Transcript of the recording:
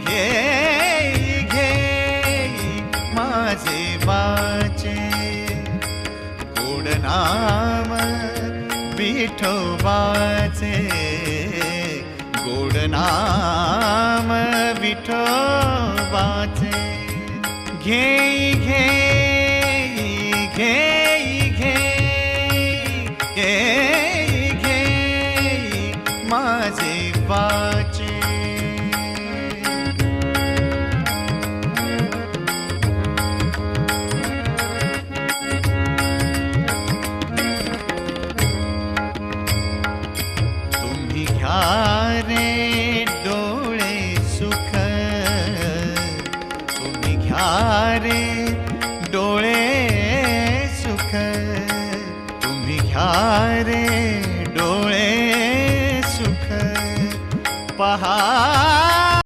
घेई घेई माझे वाचे गोड नाम विठोबाचे गोड नाम विठोबाचे घेई घेई घेई घेई घेई घेई माझे वाचे तुम्ही घ्या रे डोळे सुख तुम्ही घ्या रे